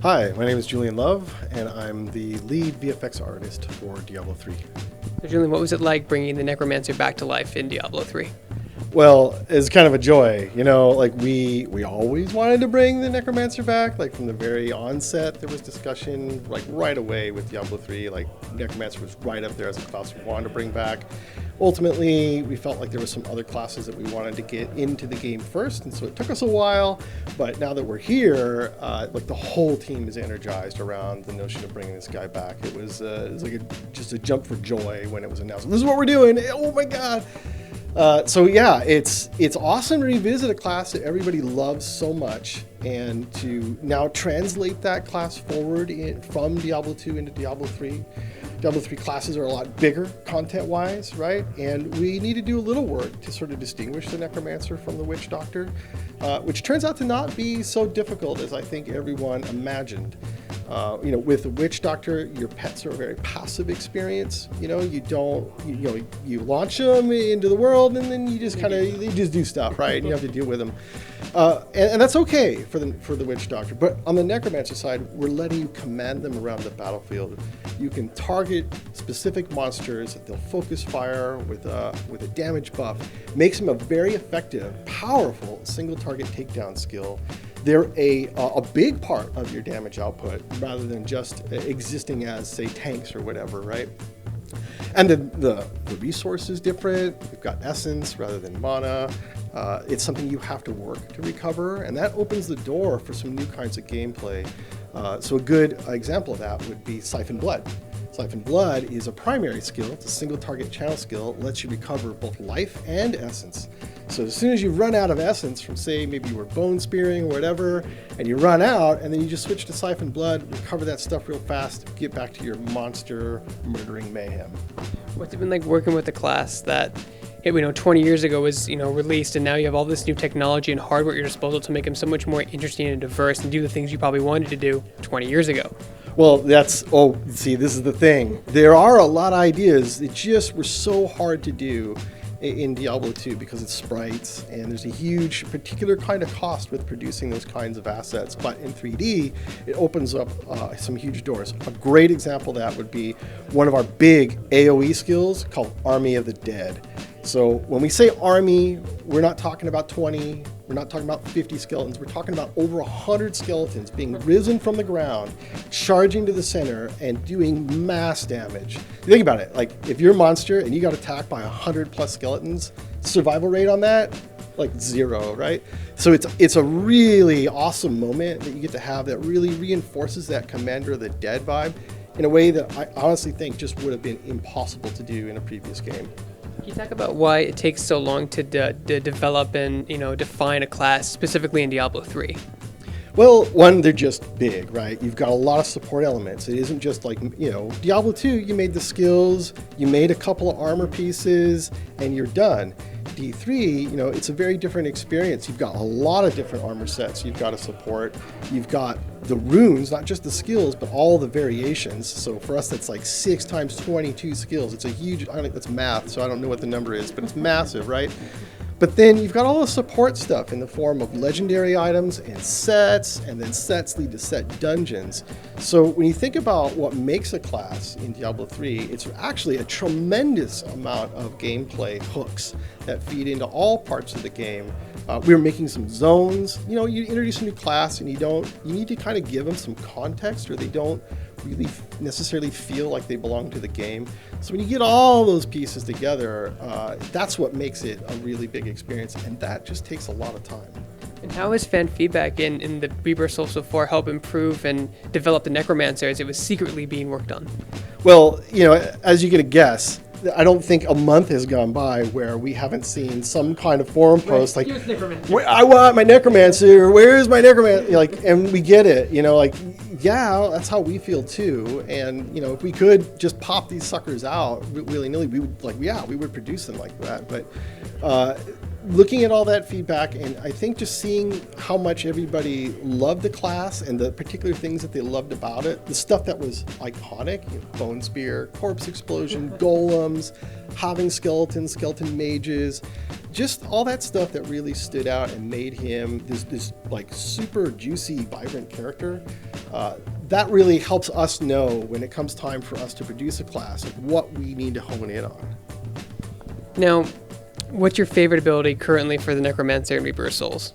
Hi, my name is Julian Love, and I'm the lead VFX artist for Diablo 3. So Julian, what was it like bringing the Necromancer back to life in Diablo 3? Well, it's kind of a joy, like we always wanted to bring the Necromancer back, like from the very onset there was discussion, like right away with Diablo 3, like Necromancer was right up there as a class we wanted to bring back. Ultimately, we felt like there were some other classes that we wanted to get into the game first, and so it took us a while, but now that we're here, like the whole team is energized around the notion of bringing this guy back. It was like just a jump for joy when it was announced. This is what we're doing, oh my god! So yeah, it's awesome to revisit a class that everybody loves so much, and to now translate that class forward from Diablo 2 into Diablo 3. Diablo 3 classes are a lot bigger content-wise, right? And we need to do a little work to sort of distinguish the Necromancer from the Witch Doctor, which turns out to not be so difficult as I think everyone imagined. With the Witch Doctor, your pets are a very passive experience. You launch them into the world, and then you just they just do stuff, right? And you have to deal with them, and that's okay for the Witch Doctor. But on the Necromancer side, we're letting you command them around the battlefield. You can target specific monsters that they'll focus fire with a damage buff. Makes them a very effective, powerful single target takedown skill. They're a big part of your damage output rather than just existing as, say, tanks or whatever, right? And the resource is different. We've got essence rather than mana. It's something you have to work to recover, and that opens the door for some new kinds of gameplay. So a good example of that would be Siphon Blood. Siphon Blood is a primary skill. It's a single target channel skill. It lets you recover both life and essence. So as soon as you run out of essence from, say, maybe you were bone spearing or whatever, and you run out, and then you just switch to Siphon Blood, recover that stuff real fast, get back to your monster murdering mayhem. What's it been like working with a class that 20 years ago was released, and now you have all this new technology and hardware at your disposal to make them so much more interesting and diverse and do the things you probably wanted to do 20 years ago? Well, this is the thing. There are a lot of ideas that just were so hard to do in Diablo 2 because it's sprites, and there's a huge particular kind of cost with producing those kinds of assets. But in 3D, it opens up some huge doors. A great example of that would be one of our big AoE skills called Army of the Dead. So when we say army, we're not talking about 20, we're not talking about 50 skeletons, we're talking about over 100 skeletons being risen from the ground, charging to the center, and doing mass damage. Think about it, like if you're a monster and you got attacked by 100 plus skeletons, survival rate on that, like 0, right? So it's a really awesome moment that you get to have that really reinforces that Commander of the Dead vibe in a way that I honestly think just would have been impossible to do in a previous game. Can you talk about why it takes so long to develop and define a class, specifically in Diablo 3? Well, one, they're just big, right? You've got a lot of support elements. It isn't just like, Diablo 2, you made the skills, you made a couple of armor pieces, and you're done. D3, it's a very different experience. You've got a lot of different armor sets you've got to support. You've got the runes, not just the skills, but all the variations. So for us, that's like 6 times 22 skills. It's a huge, I don't think that's math, so I don't know what the number is, but it's massive, right? But then you've got all the support stuff in the form of legendary items and sets, and then sets lead to set dungeons. So when you think about what makes a class in Diablo 3, it's actually a tremendous amount of gameplay hooks that feed into all parts of the game. We're making some zones. You introduce a new class and you need to kind of give them some context, or they don't really necessarily feel like they belong to the game. So when you get all those pieces together, that's what makes it a really big experience, and that just takes a lot of time. And how has fan feedback in the Rebirth Social 4 help improve and develop the Necromancer as it was secretly being worked on? Well, as you can guess, I don't think a month has gone by where we haven't seen some kind of forum post like, I want my Necromancer, where's my Necromancer? And we get it, yeah, that's how we feel too. And, if we could just pop these suckers out willy-nilly, we would we would produce them like that. But looking at all that feedback, and I think just seeing how much everybody loved the class and the particular things that they loved about it, the stuff that was iconic, bone spear, corpse explosion, golems, having skeleton mages, just all that stuff that really stood out and made him this like super juicy, vibrant character. That really helps us know when it comes time for us to produce a class, like what we need to hone in on. Now, what's your favorite ability currently for the Necromancer and Reaper of Souls?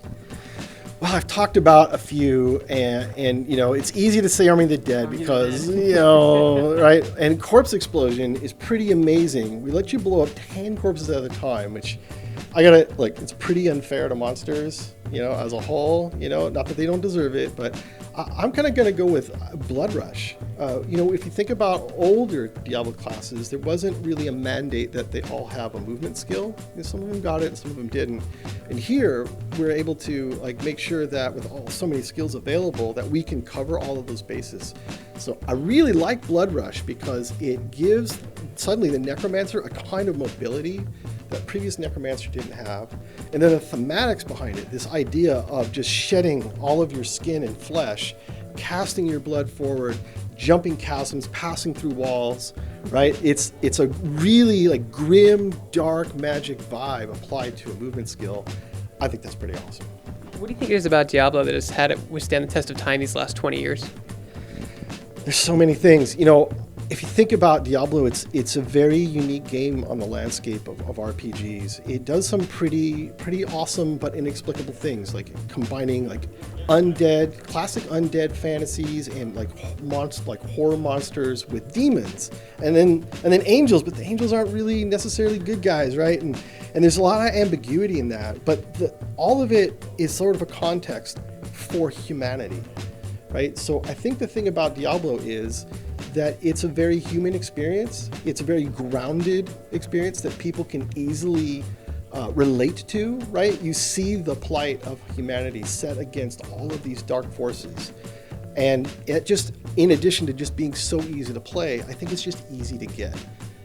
Well, I've talked about a few, and it's easy to say Army of the Dead because, right? And Corpse Explosion is pretty amazing. We let you blow up 10 corpses at a time, which it's pretty unfair to monsters, as a whole, not that they don't deserve it, but I'm kind of going to go with Blood Rush. If you think about older Diablo classes, there wasn't really a mandate that they all have a movement skill. Some of them got it and some of them didn't. And here, we're able to make sure that with so many skills available that we can cover all of those bases. So I really like Blood Rush because it gives suddenly the Necromancer a kind of mobility that previous Necromancer didn't have. And then the thematics behind it, this idea of just shedding all of your skin and flesh, casting your blood forward, jumping chasms, passing through walls, right? It's a really grim, dark magic vibe applied to a movement skill. I think that's pretty awesome. What do you think it is about Diablo that has had it withstand the test of time these last 20 years? There's so many things. If you think about Diablo, it's a very unique game on the landscape of RPGs. It does some pretty awesome but inexplicable things, like combining classic undead fantasies and horror monsters with demons, and then angels. But the angels aren't really necessarily good guys, right? And there's a lot of ambiguity in that. But all of it is sort of a context for humanity, right? So I think the thing about Diablo is that it's a very human experience. It's a very grounded experience that people can easily relate to, right? You see the plight of humanity set against all of these dark forces. And it just, in addition to just being so easy to play, I think it's just easy to get.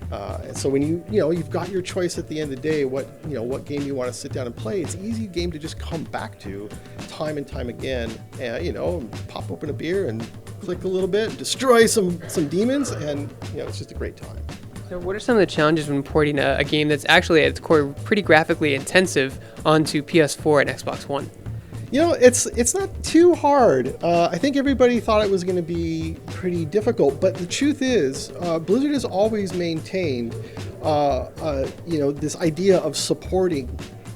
And so when you've got your choice at the end of the day, what game you want to sit down and play, it's an easy game to just come back to time and time again, and pop open a beer and click a little bit, destroy some demons, and it's just a great time. So what are some of the challenges when porting a game that's actually at its core pretty graphically intensive onto PS4 and Xbox One? It's not too hard. I think everybody thought it was going to be pretty difficult, but the truth is, Blizzard has always maintained, this idea of supporting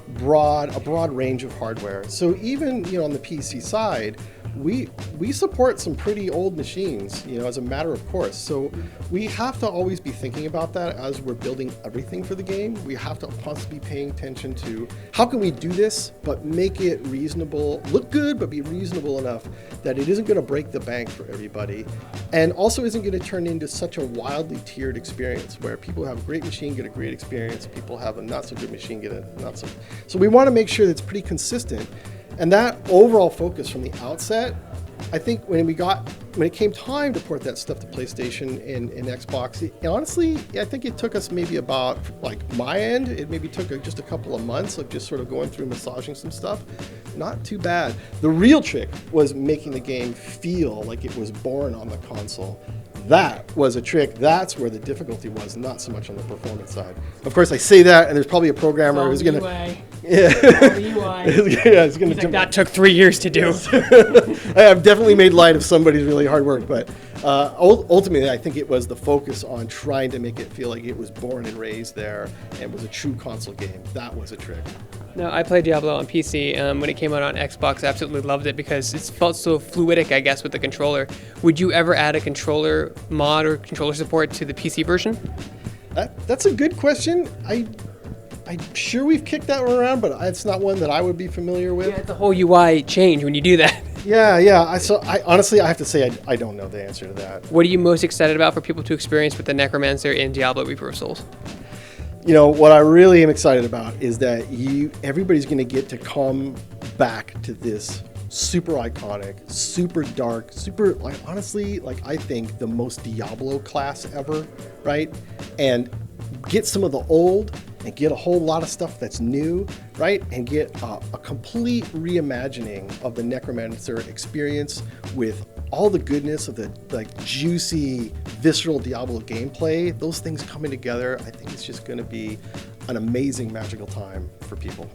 a broad range of hardware. So even on the PC side, we support some pretty old machines, as a matter of course. So we have to always be thinking about that as we're building everything for the game. We have to constantly be paying attention to how can we do this, but make it reasonable, look good, but be reasonable enough that it isn't going to break the bank for everybody, and also isn't going to turn into such a wildly tiered experience where people have a great machine, get a great experience, people have a not so good machine, get a not so. So we want to make sure that it's pretty consistent. And that overall focus from the outset, I think when it came time to port that stuff to PlayStation and Xbox, honestly, I think it took us maybe about, my end, it maybe took just a couple of months of just sort of going through massaging some stuff. Not too bad. The real trick was making the game feel like it was born on the console. That was a trick. That's where the difficulty was, not so much on the performance side. Of course, I say that, and there's probably a programmer who's going to... It's going to... That took 3 years to do. I've definitely made light of somebody's really hard work, but ultimately, I think it was the focus on trying to make it feel like it was born and raised there and was a true console game. That was a trick. No, I played Diablo on PC. When it came out on Xbox, I absolutely loved it because it felt so fluidic, I guess, with the controller. Would you ever add a controller mod or controller support to the PC version? That's a good question. I'm sure we've kicked that one around, but it's not one that I would be familiar with. Yeah, it's a whole UI change when you do that. Yeah. I honestly, I have to say, I don't know the answer to that. What are you most excited about for people to experience with the Necromancer in Diablo Reaper of Souls? What I really am excited about is that everybody's going to get to come back to this super iconic, super dark, super, honestly, I think the most Diablo class ever, right? And get some of the old and get a whole lot of stuff that's new, right? And get a complete reimagining of the Necromancer experience with all the goodness of the like juicy, visceral Diablo gameplay. Those things coming together, I think it's just going to be an amazing magical time for people.